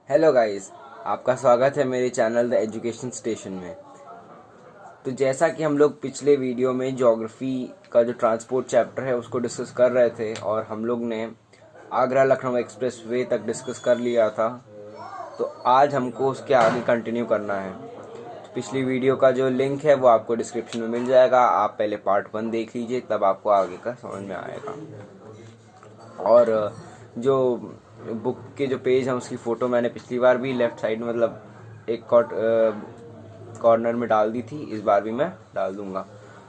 Hello guys, आपका स्वागत है मेरे चैनल द एजुकेशन स्टेशन में। तो जैसा कि हम लोग पिछले वीडियो में ज्योग्राफी का जो ट्रांसपोर्ट चैप्टर है उसको डिस्कस कर रहे थे और हम लोग ने आगरा लखनऊ एक्सप्रेस वे तक डिस्कस कर लिया था। तो आज हमको उसके आगे कंटिन्यू करना है। तो पिछली वीडियो का जो लिंक है वो आपको डिस्क्रिप्शन में मिल जाएगा। आप पहले पार्ट 1 देख लीजिए, तब आपको आगे का समझ में आएगा। और जो बुक के जो पेज हैं उसकी फ़ोटो मैंने पिछली बार भी लेफ़्ट साइड में मतलब एक कॉर्नर में डाल दी थी, इस बार भी मैं डाल दूंगा।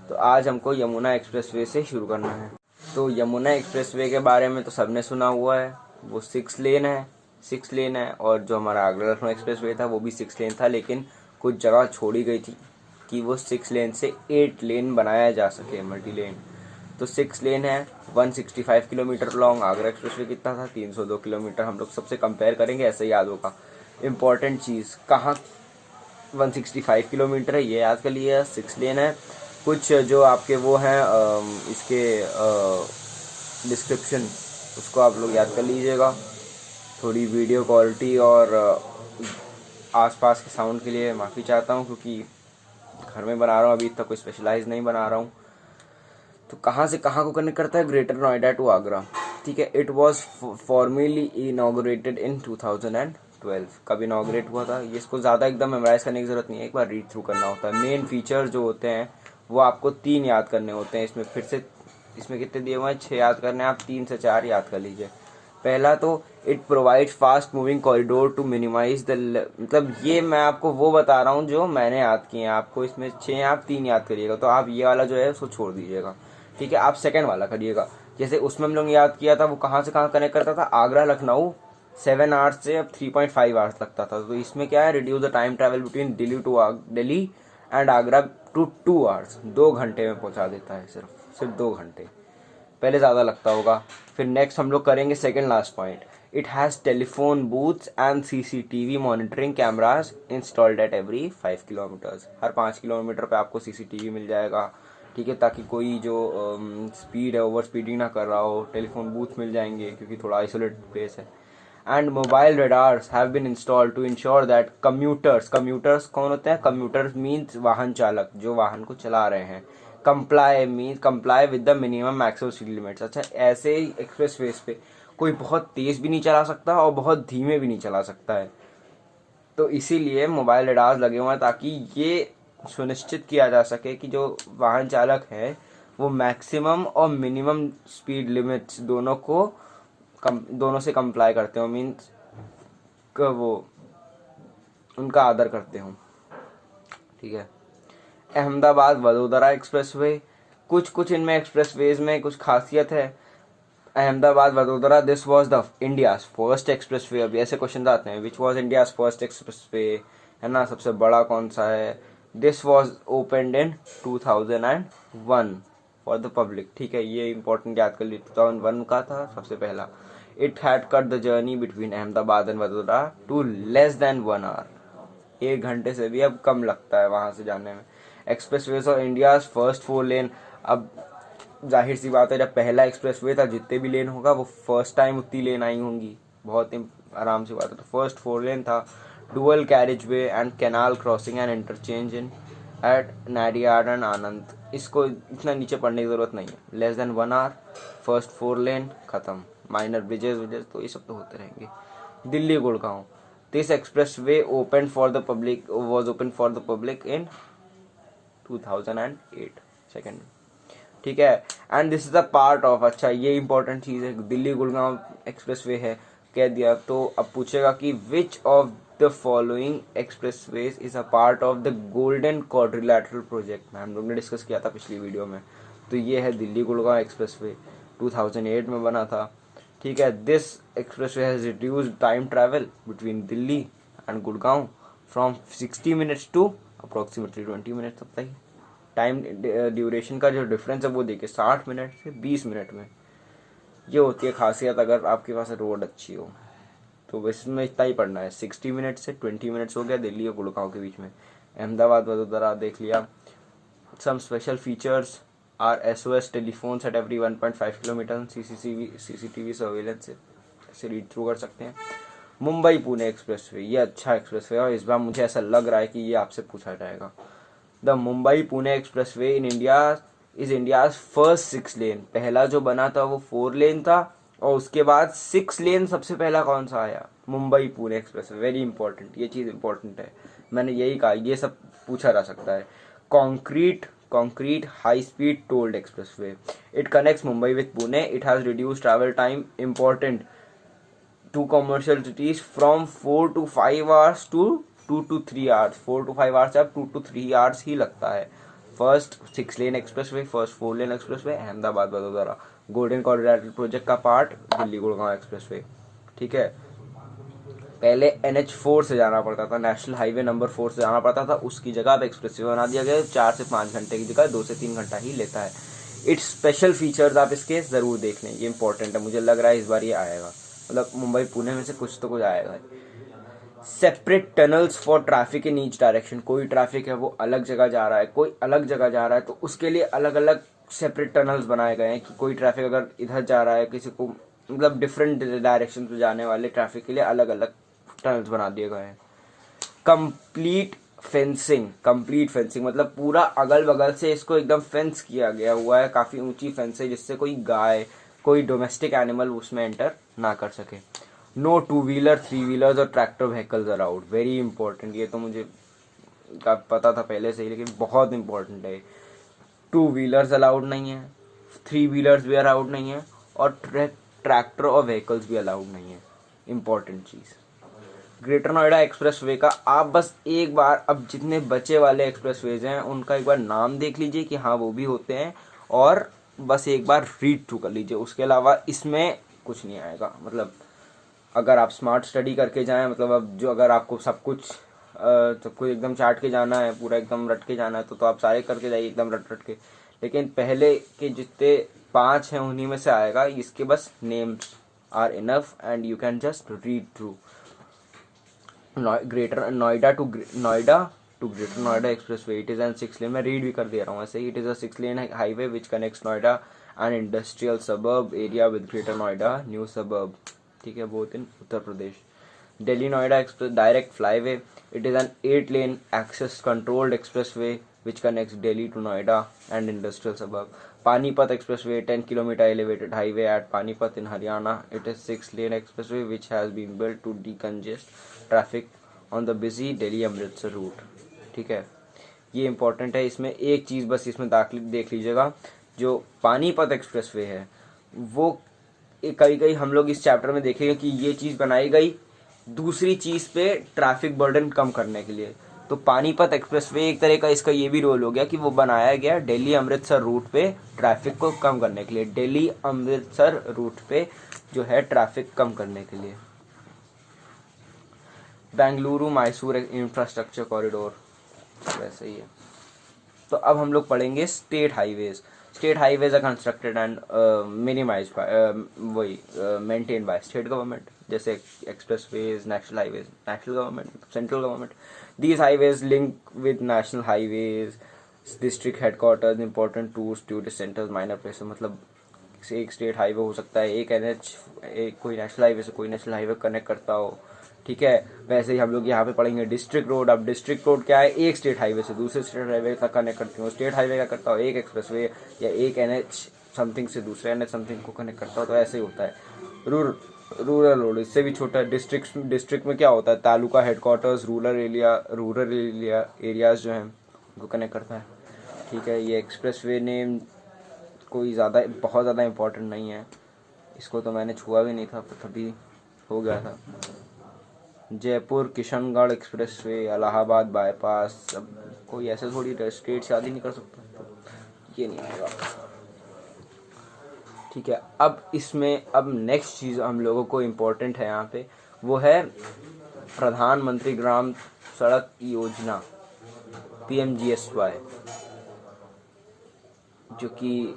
तो आज हमको यमुना एक्सप्रेसवे से शुरू करना है। तो यमुना एक्सप्रेसवे के बारे में तो सबने सुना हुआ है, वो 6 लेन है। और जो हमारा आगरा लखनऊ एक्सप्रेसवे था वो भी 6 लेन था, लेकिन कुछ जगह छोड़ी गई थी कि वो 6 लेन से 8 लेन बनाया जा सके, मल्टी लेन। तो 6 लेन है, 165 किलोमीटर लॉन्ग। आगरा एक्सप्रेसवे कितना था? 302 किलोमीटर। हम लोग सबसे कंपेयर करेंगे, ऐसे याद होगा। इम्पॉर्टेंट चीज़, कहाँ 165 किलोमीटर है ये याद कर लिए। 6 लेन है। कुछ जो आपके वो हैं इसके डिस्क्रिप्शन, उसको आप लोग याद कर लीजिएगा। थोड़ी वीडियो क्वालिटी और आसपास के साउंड के लिए माफ़ी चाहता हूँ, क्योंकि घर में बना रहा हूँ, अभी तक कोई स्पेशलाइज नहीं बना रहा हूँ। तो कहाँ से कहाँ को कनेक्ट करता है? ग्रेटर नोएडा टू आगरा। ठीक है। It was formally inaugurated in 2012। कब इनॉग्रेट हुआ था? ये इसको ज़्यादा एकदम मेमोराइज करने की ज़रूरत नहीं है, एक बार रीड थ्रू करना होता है। मेन फीचर जो होते हैं वो आपको 3 याद करने होते हैं। इसमें फिर से इसमें कितने दिए हुए हैं? 6 याद करने हैं, आप 3 से 4 याद कर लीजिए। पहला तो it provide fast moving corridor to minimise the, मतलब ये मैं आपको वो बता रहा हूँ जो मैंने याद किए हैं। आपको इसमें 6 आप 3 याद करिएगा, तो आप ये वाला जो है उसको छोड़ दीजिएगा। ठीक है। आप सेकंड वाला करिएगा। जैसे उसमें हम लोग याद किया था, वो कहाँ से कहाँ कनेक्ट करता था? आगरा लखनऊ 7 आवर्स से अब 3.5 आवर्स लगता था। तो इसमें क्या है? Reduce the time travel between Delhi and Agra to 2 hours. 2 घंटे में पहुंचा देता है, सिर्फ 2 घंटे। पहले ज़्यादा लगता होगा। फिर नेक्स्ट हम लोग करेंगे second last point. It has telephone booths and CCTV monitoring cameras installed at every 5 kilometres. Her 5 kilometre पे आपको सीसीटीवी मिल जाएगा। ठीक है, ताकि कोई जो स्पीड है ओवर स्पीडिंग ना कर रहा हो। टेलीफोन बूथ मिल जाएंगे क्योंकि थोड़ा आइसोलेटेड प्लेस है। And mobile radars have been installed to ensure that commuters कौन होते हैं? कम्यूटर्स मीन्स वाहन चालक, जो वाहन को चला रहे हैं। Comply with the minimum maximum speed limits. अच्छा, ऐसे ही एक्सप्रेस वेज पे कोई बहुत तेज भी नहीं चला सकता और बहुत धीमे भी नहीं चला सकता है। तो इसीलिए मोबाइल रेडार्स लगे हुए हैं, ताकि ये सुनिश्चित किया जा सके कि जो वाहन चालक है वो मैक्सिमम और मिनिमम स्पीड लिमिट्स दोनों से कंप्लाई करते हो। मीन्स वो उनका आदर करते हो। ठीक है। अहमदाबाद वडोदरा एक्सप्रेसवे, कुछ इनमें एक्सप्रेसवेज में कुछ खासियत है। Ahmedabad Vadodara, this was the India's first expressway. अभी ऐसे क्वेश्चन आते हैं, which was India's first expressway, है ना, सबसे बड़ा कौन सा है? This was opened in 2001 for the public. ठीक है, ये इंपॉर्टेंट याद कर लीजिए, 2001 का था सबसे पहला। It had cut the journey between Ahmedabad and Vadodara to less than 1 hour. 1 घंटे से भी अब कम लगता है वहां से जाने में। एक्सप्रेसवेज ऑफ इंडियाज फर्स्ट 4 लेन। अब जाहिर सी बात है, जब पहला एक्सप्रेसवे था, जितने भी लेन होगा वो फर्स्ट टाइम उतनी लेन आई होंगी, बहुत आराम से बात है। तो फर्स्ट 4 लेन था। Dual carriageway and canal crossing and interchange in at Nadiad and Anand. इसको इतना नीचे पढ़ने की जरूरत नहीं है। Less than 1 hour, first 4 lane खत्म। माइनर ब्रिजेस तो ये सब तो होते रहेंगे। Delhi Gurgaon, this expressway open for the public was open for the public in 2008 second. ठीक है। And this is a part of, अच्छा ये इंपॉर्टेंट चीज है, दिल्ली गुड़गांव एक्सप्रेसवे है कह दिया। तो अब पूछेगा कि which of the following expressways is a part of the golden quadrilateral project. हम लोग ने डिस्कस किया था पिछली वीडियो में। तो ये है दिल्ली गुड़गांव एक्सप्रेसवे, 2008 में बना था। ठीक है। This expressway has reduced time travel between Delhi and Gurgaon from 60 minutes to approximately 20 minutes तक ही। टाइम ड्यूरेशन का जो डिफरेंस है वो देखिए, 60 मिनट से 20 मिनट में। ये होती है खासियत अगर आपके पास रोड अच्छी हो। तो इसमें इतना ही पढ़ना है, 60 मिनट से 20 मिनट्स हो गया दिल्ली और गुड़गांव के बीच में। अहमदाबाद वडोदरा देख लिया। Some special features are SOS telephones at every 1.5 kilometre, CCTV surveillance से रीड थ्रू कर सकते हैं। मुंबई पुणे एक्सप्रेसवे, ये अच्छा एक्सप्रेसवे है और इस बार मुझे ऐसा लग रहा है कि ये आपसे पूछा जाएगा। The Mumbai Pune expressway in India is India's first 6 लेन। पहला जो बना था वो 4 लेन था और उसके बाद 6 लेन सबसे पहला कौन सा आया? Mumbai Pune expressway. Very important, ये चीज़ इंपॉर्टेंट है, मैंने यही कहा, ये सब पूछा जा सकता है। concrete high speed tolled expressway, it connects Mumbai with Pune, it has reduced travel time important to commercial cities from 4 to 5 hours to 2 to 3 hours, 4 to 5 hours अब 2 to 3 hours ही लगता है। फर्स्ट 6 लेन एक्सप्रेसवे, फर्स्ट 4 लेन expressway Ahmedabad Vadodara, golden corridor project का part Delhi Gurgaon expressway. ठीक है, पहले NH4 से जाना पड़ता था, नेशनल हाईवे नंबर 4 से जाना पड़ता था, उसकी जगह अब एक्सप्रेसवे बना दिया गया। 4 से 5 घंटे की जगह 2 से 3 घंटा ही लेता है। इट्स स्पेशल फीचर्स आप इसके ज़रूर देख लें, ये इंपॉर्टेंट है, मुझे लग रहा है इस बार ये आएगा, मतलब मुंबई पुणे में से कुछ तो कुछ आएगा। Separate tunnels for traffic in each direction, कोई ट्रैफिक है वो अलग जगह जा रहा है, कोई अलग जगह जा रहा है, तो उसके लिए अलग अलग सेपरेट टनल्स बनाए गए हैं कि कोई ट्रैफिक अगर इधर जा रहा है, किसी को मतलब डिफरेंट डायरेक्शन में जाने वाले ट्रैफिक के लिए अलग अलग टनल्स बना दिए गए हैं। कंप्लीट फेंसिंग मतलब पूरा अगल बगल से इसको एकदम फेंस किया गया हुआ है, काफ़ी ऊंची फेंस है जिससे कोई गाय, कोई डोमेस्टिक एनिमल उसमें एंटर ना कर सके। नो 2 व्हीलर 3 व्हीलर्स और tractor vehicles allowed, very important, ये तो मुझे पता था पहले से ही लेकिन बहुत इंपॉर्टेंट है। 2 व्हीलर्स अलाउड नहीं है, 3 व्हीलर्स भी अलाउड नहीं है और ट्रैक्टर और व्हीकल्स भी अलाउड नहीं है। इंपॉर्टेंट चीज़। ग्रेटर नोएडा एक्सप्रेसवे का आप बस एक बार, अब जितने बचे वाले एक्सप्रेसवेज हैं उनका एक बार नाम देख लीजिए कि हाँ वो भी होते हैं और बस एक बार रीड थ्रू कर लीजिए, उसके अलावा इसमें कुछ नहीं आएगा। मतलब अगर आप स्मार्ट स्टडी करके जाएं, मतलब अब जो अगर आपको सब कुछ एकदम चाट के जाना है, पूरा एकदम रट के जाना है तो आप सारे करके जाइए एकदम रट के, लेकिन पहले के जितने 5 हैं उन्हीं में से आएगा। इसके बस names are enough and you can just read through. Greater Noida to greater Noida expressway, it is an 6 lane, मैं रीड भी कर दे रहा हूँ ऐसे ही। It is a 6 lane highway which connects Noida and industrial suburb area with greater Noida new suburb. ठीक है, बहुत in Uttar Pradesh. Delhi Noida express direct flyway, it is an 8 lane access controlled expressway which connects Delhi to Noida and industrial suburb. Panipat Expressway, 10 kilometer elevated highway at Panipat in Haryana. It is 6 lane expressway which has been built to decongest traffic on the busy Delhi Amritsar route. ठीक है, ये important है। इसमें एक चीज़ बस इसमें देख लीजिएगा, जो पानीपत एक्सप्रेसवे है वो कई हम लोग इस चैप्टर में देखेंगे कि ये चीज़ बनाई गई दूसरी चीज़ पे ट्रैफिक बर्डन कम करने के लिए। तो पानीपत एक्सप्रेसवे एक तरह का इसका ये भी रोल हो गया कि वो बनाया गया दिल्ली अमृतसर रूट पे ट्रैफिक को कम करने के लिए, दिल्ली अमृतसर रूट पे जो है ट्रैफिक कम करने के लिए। बेंगलुरु मैसूर इंफ्रास्ट्रक्चर कॉरिडोर वैसे ही है। तो अब हम लोग पढ़ेंगे state highways. State highways are constructed and minimize maintain by state government, जैसे expressways, national highways, national government, central government. These highways link with national highways, district headquarters, important tours, tourist centers, minor places। मतलब एक state highway हो सकता है, एक NH, एक कोई national highway से कोई नेशनल हाईवे कनेक्ट करता हो। ठीक है, वैसे ही हम लोग यहाँ पे पढ़ेंगे डिस्ट्रिक्ट रोड। अब डिस्ट्रिक्ट रोड क्या है? एक स्टेट हाईवे से दूसरे स्टेट हाईवे तक कनेक्ट करती हूँ। स्टेट हाईवे क्या करता हो? एक एक्सप्रेसवे या एक NH समथिंग से दूसरे NH समथिंग को कनेक्ट करता हो, तो ऐसे ही होता है। रूरल रोड इससे भी छोटा है। डिस्ट्रिक्ट में क्या होता है? तालुका हेडक्वार्टर्स, रूरल एरियाज जो हैं उनको कनेक्ट करता है। ठीक है, ये एक्सप्रेसवे नेम कोई बहुत ज़्यादा इम्पोर्टेंट नहीं है, इसको तो मैंने छुआ भी नहीं था, तभी हो गया था। जयपुर किशनगढ़ एक्सप्रेसवे, इलाहाबाद बाईपास, सब कोई ऐसे थोड़ी स्टेट से शादी नहीं कर सकता, तो ये नहीं आएगा। ठीक है, अब नेक्स्ट चीज़ हम लोगों को इम्पोर्टेंट है यहाँ पे, वो है प्रधानमंत्री ग्राम सड़क योजना PMGSY, जो कि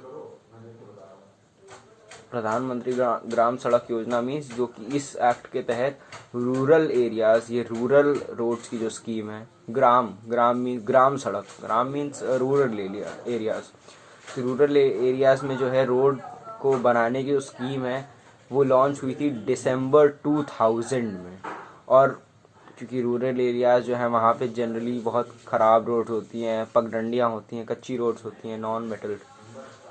प्रधानमंत्री ग्राम सड़क योजना मीन्स जो कि इस एक्ट के तहत रूरल एरियाज, ये रूरल रोड्स की जो स्कीम है, ग्राम सड़क, gram means rural areas, rural areas में जो है रोड को बनाने की जो स्कीम है वो लॉन्च हुई थी दिसंबर 2000 में। और क्योंकि रूरल एरियाज़ जो है वहाँ पे जनरली बहुत ख़राब रोड्स होती हैं, पगडंडियाँ होती हैं, कच्ची रोड्स होती हैं, नॉन मेटल,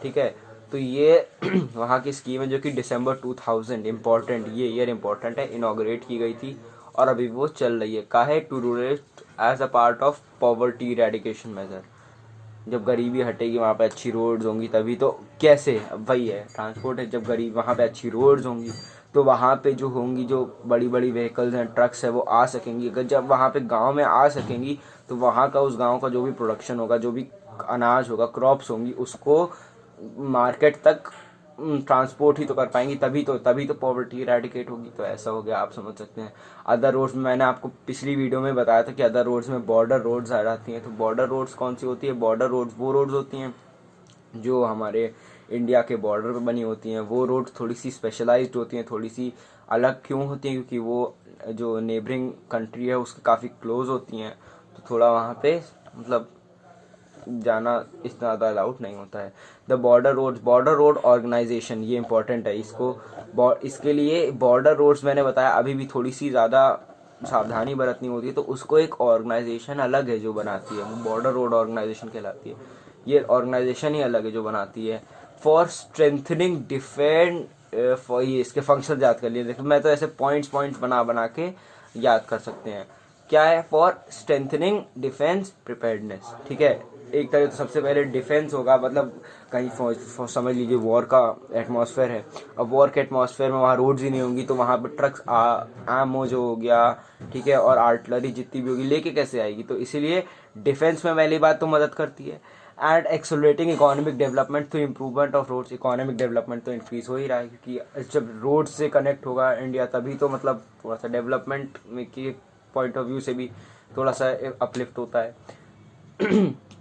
ठीक है। तो ये वहाँ की स्कीम है जो कि दिसंबर 2000 इम्पॉर्टेंट, ये ईयर इम्पॉर्टेंट है, इनाग्रेट की गई थी और अभी वो चल रही है। काहे? To rural as a part of poverty eradication measure. जब गरीबी हटेगी वहाँ पे अच्छी रोड्स होंगी तभी तो। कैसे? अब वही है, ट्रांसपोर्ट है। जब गरीब वहाँ पे अच्छी रोड्स होंगी तो वहाँ पे जो होंगी, जो बड़ी बड़ी व्हीकल्स हैं, ट्रक्स है, वो आ सकेंगी। अगर जब वहाँ पे गांव में आ सकेंगी तो वहाँ का, उस गांव का जो भी प्रोडक्शन होगा, जो भी अनाज होगा, क्रॉप्स होंगी, उसको मार्केट तक ट्रांसपोर्ट ही तो कर पाएंगी, तभी तो पॉवर्टी इरेडिकेट होगी। तो ऐसा हो गया, आप समझ सकते हैं। अदर रोड्स में मैंने आपको पिछली वीडियो में बताया था कि अदर रोड्स में बॉर्डर रोड्स आ जाती हैं। तो बॉर्डर रोड्स कौन सी होती है? बॉर्डर रोड्स वो रोड्स होती हैं जो हमारे इंडिया के बॉर्डर पे बनी होती हैं। वो रोड थोड़ी सी स्पेशलाइज्ड होती हैं, थोड़ी सी अलग क्यों होती हैं? क्योंकि वो जो नेबरिंग कंट्री है उसके काफ़ी क्लोज होती हैं, तो थोड़ा वहाँ पे मतलब जाना इतना ज़्यादा अलाउड नहीं होता है। द बॉर्डर रोड ऑर्गेनाइजेशन, ये इंपॉर्टेंट है। इसके लिए बॉर्डर रोड्स मैंने बताया अभी भी थोड़ी सी ज़्यादा सावधानी बरतनी होती है, तो उसको एक ऑर्गेनाइजेशन अलग है जो बनाती है, वो बॉर्डर रोड ऑर्गेनाइजेशन कहलाती है। ये ऑर्गेनाइजेशन ही अलग है जो बनाती है फॉर स्ट्रेंथनिंग डिफेंड। फॉर ये इसके फंक्शन याद कर लिए, देखो मैं तो ऐसे पॉइंट्स बना के याद कर सकते हैं। क्या है? फॉर स्ट्रेंथनिंग डिफेंस प्रिपेयर्डनेस, ठीक है। एक तरह तो सबसे पहले डिफेंस होगा, मतलब कहीं समझ लीजिए वॉर का एटमॉस्फेयर है। अब वॉर के एटमॉस्फेयर में वहाँ रोड्स ही नहीं होंगी तो वहाँ पे ट्रक्स आमो जो हो गया, ठीक है, और आर्टिलरी जितनी भी होगी लेके कैसे आएगी? तो इसीलिए डिफेंस में पहली बात तो मदद करती है। And accelerating economic development through improvement of roads. Economic development तो इंक्रीज हो ही रहा है, क्योंकि जब रोड से कनेक्ट होगा इंडिया तभी तो मतलब थोड़ा सा डेवलपमेंट में के पॉइंट ऑफ व्यू से भी थोड़ा सा अपलिफ्ट होता है।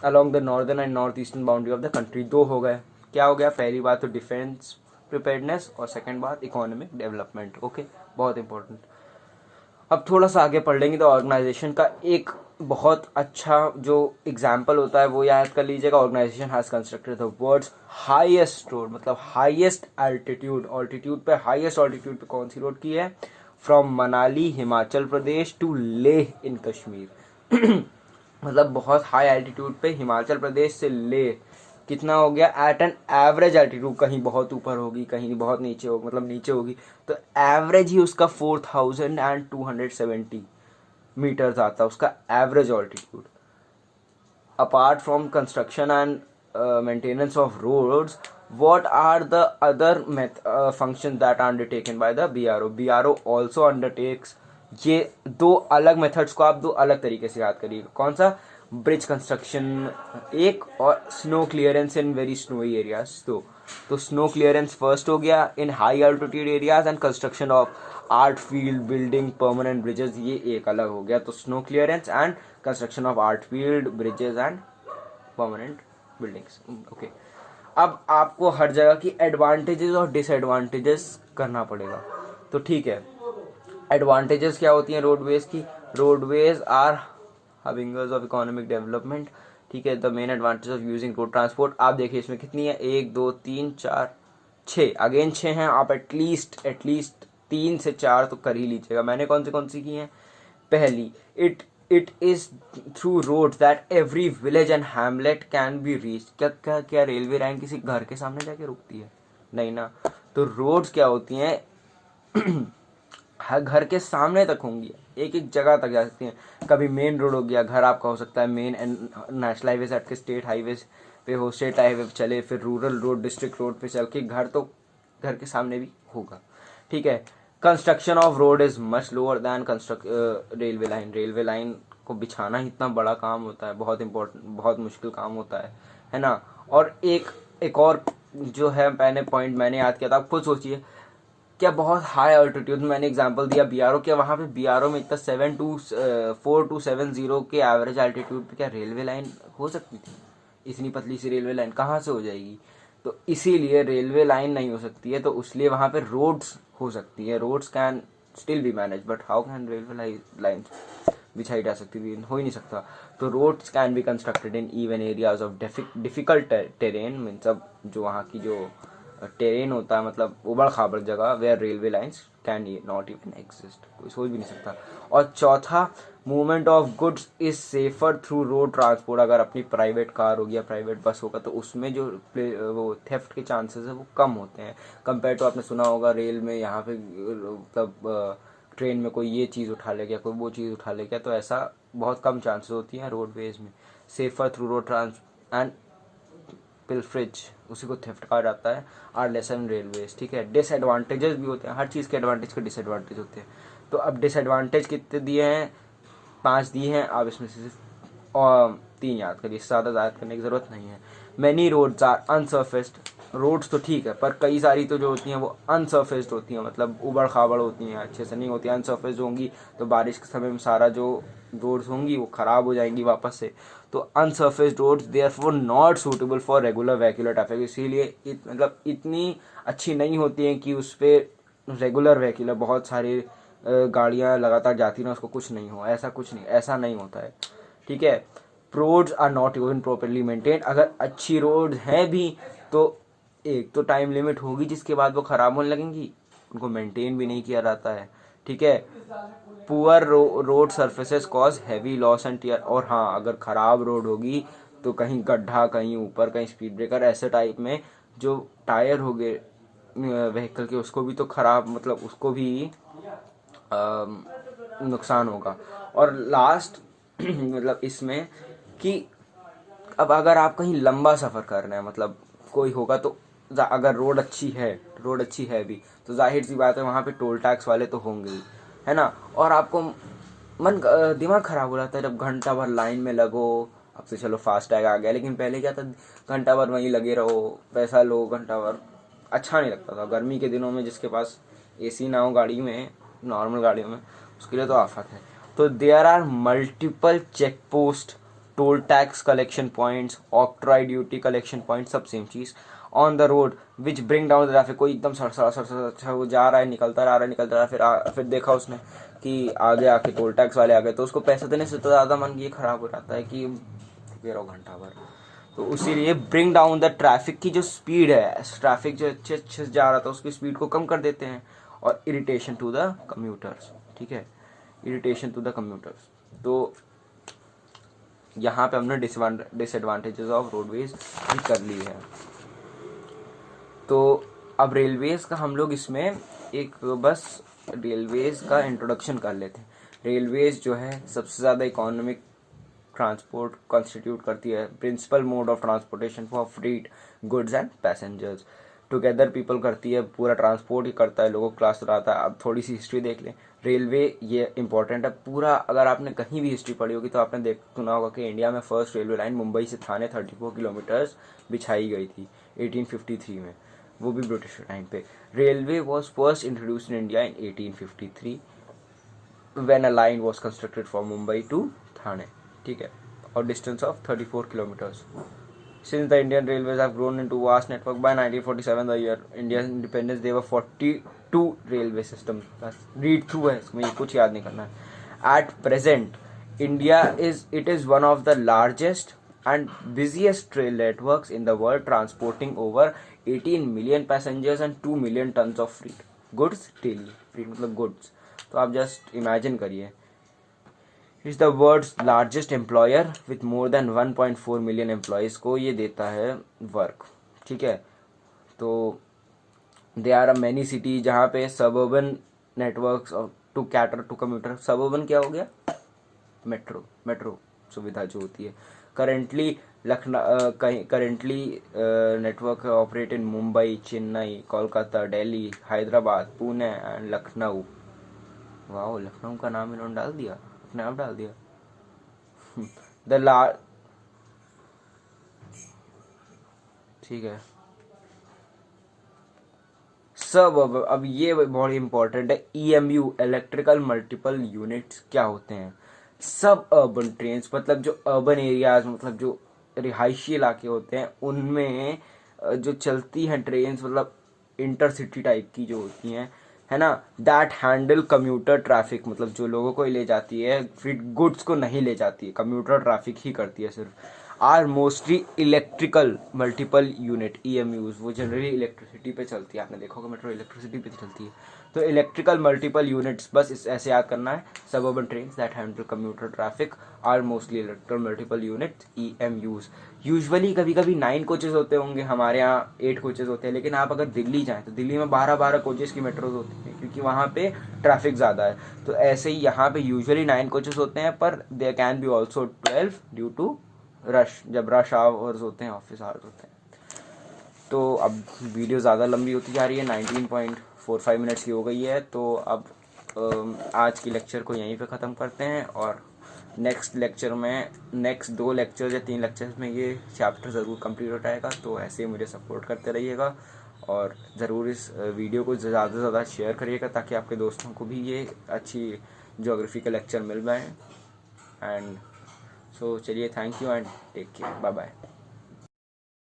Along the northern and north eastern boundary of the country. दो हो गए। क्या हो गया? पहली बात तो डिफेंस प्रिपेयर्डनेस और सेकंड बात इकोनॉमिक डेवलपमेंट। ओके, बहुत इंपॉर्टेंट। अब थोड़ा सा आगे पढ़ लेंगे तो ऑर्गेनाइजेशन का एक बहुत अच्छा जो एग्जाम्पल होता है वो याद कर लीजिएगा। Organisation has constructed the world's highest road, मतलब हाईएस्ट ऑल्टीट्यूड पे, हाईएस्ट ऑल्टीट्यूड पे कौन सी रोड की है? From Manali Himachal Pradesh to Leh in Kashmir. मतलब बहुत हाई एल्टीट्यूड पे हिमाचल प्रदेश से लेह कितना हो गया? एट एन एवरेज एल्टीट्यूड, कहीं बहुत ऊपर होगी, कहीं बहुत नीचे होगी, मतलब नीचे होगी, तो एवरेज ही उसका 4270 मीटर्स आता है, उसका average altitude. Apart from construction and maintenance of roads, what are the other functions that are undertaken by the BRO? BRO also undertakes, ये दो अलग मेथड्स को आप दो अलग तरीके से याद करिएगा। कौन सा? ब्रिज कंस्ट्रक्शन एक, और snow clearance in very snowy areas. तो स्नो क्लियरेंस फर्स्ट हो गया इन high altitude areas, and construction of art field building permanent bridges, ये एक अलग हो गया। तो snow clearance and construction of art field bridges and permanent buildings. Okay, अब आपको हर जगह की एडवांटेजेस और डिसएडवांटेजेस करना पड़ेगा। तो ठीक है, एडवांटेजेस क्या होती हैं रोडवेज की? Roadways are harbingers of economic development, ठीक है। The main advantage of using road transport, आप देखिए इसमें कितनी है? 1 2 3 4 6, अगेन 6 हैं। आप एटलीस्ट 3 से 4 तो कर ही लीजिएगा। मैंने कौन सी की हैं? पहली, it is through roads that every village and hamlet can be reached। क्या रेलवे लाइन किसी घर के सामने जाके रुकती है? नहीं ना। तो रोड्स क्या होती हैं? हर घर के सामने तक होंगी, एक जगह तक जा सकती हैं। कभी मेन रोड हो गया, घर आपका हो सकता है मेन नेशनल हाईवे से हटके स्टेट हाईवे पे हो, स्टेट हाईवे पे चले, फिर रूरल रोड डिस्ट्रिक्ट रोड पे चल के घर तो घर के सामने भी होगा, ठीक है। Construction of road is much lower than railway line. Railway line को बिछाना ही इतना बड़ा काम होता है, बहुत इंपॉर्टेंट, बहुत मुश्किल काम होता है ना। और एक और जो है पॉइंट मैंने याद किया था, आप खुद सोचिए, क्या बहुत हाई अल्टीट्यूड में, मैंने एग्जांपल दिया बीआरओ, क्या वहाँ पे बीआरओ में इतना 4270 के एवरेज अल्टीट्यूड पे क्या रेलवे लाइन हो सकती थी? इतनी पतली सी रेलवे लाइन कहाँ से हो जाएगी? तो इसीलिए रेलवे लाइन नहीं हो सकती है, तो इसलिए वहाँ पे रोड्स हो सकती है। Roads can still be manage, but how can railway line बिछाई जा सकती थी? हो ही नहीं सकता। तो roads can be constructed in even areas of difficult terrain, means अब जो वहाँ की जो टेरेन होता है, मतलब उबड़ खाबड़ जगह, where railway lines can not even exist, कोई सोच भी नहीं सकता। और चौथा, movement of goods is safer through road transport. अगर अपनी प्राइवेट कार होगी या प्राइवेट बस होगा तो उसमें जो वो थेफ्ट के चांसेस है वो कम होते हैं कंपेयर टू, आपने सुना होगा रेल में यहाँ पे मतलब ट्रेन में कोई ये चीज़ उठा ले गया, कोई वो चीज़ उठा ले गया, तो ऐसा बहुत कम चांसेस होती हैं रोडवेज में। Safer through road trans and pilferage, उसी को थेफ्ट कहा जाता है, आर लेसन रेलवेज, ठीक है। डिसएडवांटेजेस भी होते हैं, हर चीज़ के एडवांटेज के डिसएडवांटेज होते हैं। तो अब डिसएडवांटेज कितने दिए हैं, 5 दिए हैं, आप इसमें से सिर्फ और 3 याद करिए, ज़्यादा याद करने की ज़रूरत नहीं है। मैनी रोड्स आर अनसर्फेस्ड, रोड्स तो ठीक है पर कई सारी तो जो होती हैं वो अनसर्फेस्ड होती हैं, मतलब उबड़ खाबड़ होती हैं, अच्छे से नहीं होती। अनसर्फेस्ड होंगी तो बारिश के समय में सारा जो रोड्स होंगी वो ख़राब हो जाएंगी वापस से। तो unsurfaced roads therefore not suitable for regular vehicular traffic, इसीलिए मतलब इतनी अच्छी नहीं होती हैं कि उस पर रेगुलर व्हीकुलर बहुत सारी गाड़ियाँ लगातार जाती ना, उसको कुछ नहीं हो, ऐसा नहीं होता है, ठीक है। Roads are not even properly maintained, अगर अच्छी रोड हैं भी तो एक तो टाइम लिमिट होगी जिसके बाद वो ख़राब होने लगेंगी, उनको मेंटेन भी नहीं किया जाता है, ठीक है। Poor road surfaces cause heavy loss and tear, और हाँ अगर ख़राब रोड होगी तो कहीं गड्ढा, कहीं ऊपर, कहीं स्पीड ब्रेकर, ऐसे टाइप में जो टायर हो गए व्हीकल के उसको भी तो ख़राब, मतलब उसको भी नुकसान होगा। और लास्ट मतलब इसमें कि अब अगर आप कहीं लंबा सफ़र कर रहे हैं, मतलब कोई होगा तो अगर रोड अच्छी है भी तो जाहिर सी बात है वहाँ पे टोल टैक्स वाले तो होंगे ही, है ना। और आपको दिमाग ख़राब हो जाता है जब घंटा भर लाइन में लगो। अब तो चलो फास्टैग आ गया, लेकिन पहले क्या था, घंटा भर वहीं लगे रहो, पैसा लो, घंटा भर, अच्छा नहीं लगता था। गर्मी के दिनों में जिसके पास एसी ना हो गाड़ी में, नॉर्मल गाड़ियों में, उसके लिए तो आफत है। तो there are multiple check post, toll tax collection points, octroi duty collection point, सब सेम चीज़ on the road which bring down the traffic. कोई एकदम सड़ वो जा रहा है, निकलता रहा है, फिर देखा उसने कि आगे आके टोल टैक्स वाले आ गए तो उसको पैसे देने से तो ज़्यादा मन ये खराब हो जाता है कि ये रहो घंटा भर। तो उसीलिए ब्रिंग डाउन द ट्रैफिक की जो स्पीड है, ट्रैफिक जो अच्छे से जा रहा था उसकी स्पीड को कम कर देते हैं। और इरिटेशन टू द कम्यूटर्स, ठीक है, इरिटेशन टू द कम्यूटर्स। तो यहाँ पे हमने डिसएडवांटेजेस ऑफ रोडवेज भी कर ली है। तो अब रेलवेज का हम लोग इसमें एक बस रेलवेज का इंट्रोडक्शन कर लेते हैं। रेलवेज जो है सबसे ज़्यादा इकोनॉमिक ट्रांसपोर्ट कॉन्स्टिट्यूट करती है, principal mode of transportation for freight goods and passengers together people करती है, पूरा ट्रांसपोर्ट ही करता है, लोगों को क्लास कराता है। अब थोड़ी सी हिस्ट्री देख लें, रेलवे ये इंपॉर्टेंट है पूरा। अगर आपने कहीं भी हिस्ट्री पढ़ी होगी तो आपने सुना होगा कि इंडिया में फर्स्ट रेलवे लाइन मुंबई से थाने 34 किलोमीटर्स बिछाई गई थी 1853 में, वो भी ब्रिटिश टाइम पे। Railway was first introduced in India in 1853 when a line was constructed from Mumbai to Thane, ठीक है, और distance of 34 kilometres. Since the Indian Railways have grown into vast network, by 1947, the year India's independence, there were 42 railway systems. बस read through है इसमें, कुछ याद नहीं करना है। At present, India is one of the largest and busiest rail networks in the world, transporting over 18 million passengers and 2 million tons of freight goods daily. Freight मतलब goods, तो आप just imagine करिए। Is the world's largest employer with more than 1.4 million employees को ये देता है work, ठीक है। तो they are a many city जहाँ पे suburban networks to cater to commuter. Suburban क्या हो गया, मेट्रो सुविधा जो होती है। Currently network operate in Mumbai, Chennai, Kolkata, Delhi, Hyderabad, Pune and Lucknow. वाह, लखनऊ का नाम इन्होंने डाल दिया, अपने आप डाल दिया। ठीक है, सब अब ये बहुत इंपॉर्टेंट है। EMU इलेक्ट्रिकल मल्टीपल यूनिट्स क्या होते हैं? सब अर्बन ट्रेन्स, मतलब जो अर्बन एरियाज, मतलब जो रिहायशी इलाके होते हैं उनमें जो चलती हैं ट्रेन्स, मतलब इंटरसिटी टाइप की जो होती हैं, है ना, दैट हैंडल कम्यूटर ट्रैफिक, मतलब जो लोगों को ले जाती है, फिर गुड्स को नहीं ले जाती है, कम्यूटर ट्रैफिक ही करती है सिर्फ। Are mostly electrical multiple unit EMUs, वो जनरली इलेक्ट्रिसिटी पे चलती है, आपने देखा होगा मेट्रो इलेक्ट्रिसिटी पे चलती है। तो इलेक्ट्रिकल मल्टीपल यूनिट्स, बस इस ऐसे याद करना है, suburban trains that handle commuter traffic are mostly electrical multiple unit EMUs। Usually कभी कभी 9 कोचेज होते होंगे, हमारे यहाँ 8 कोचेज होते हैं, लेकिन आप अगर दिल्ली जाएँ तो दिल्ली में 12 कोचेज की मेट्रोज होती हैं, क्योंकि वहाँ पे ट्रैफिक ज़्यादा है। तो ऐसे ही यहाँ पे यूजुअली 9 कोचेज होते हैं, पर there can be also 12 due to rush, जब रश आवर्स होते हैं, ऑफिस आवर्स होते हैं। तो अब वीडियो ज़्यादा लंबी होती जा रही है, 19.45 मिनट्स की हो गई है। तो अब आज की लेक्चर को यहीं पे ख़त्म करते हैं, और नेक्स्ट लेक्चर में, नेक्स्ट 2 लेक्चर या 3 लेक्चर्स में ये चैप्टर ज़रूर कंप्लीट हो जाएगा। तो ऐसे ही मुझे सपोर्ट करते रहिएगा, और ज़रूर इस वीडियो को ज़्यादा से ज़्यादा शेयर करिएगा, ताकि आपके दोस्तों को भी ये अच्छी ज्योग्राफी का लेक्चर मिल पाए। एंड सो चलिए, thank you and take care, bye bye.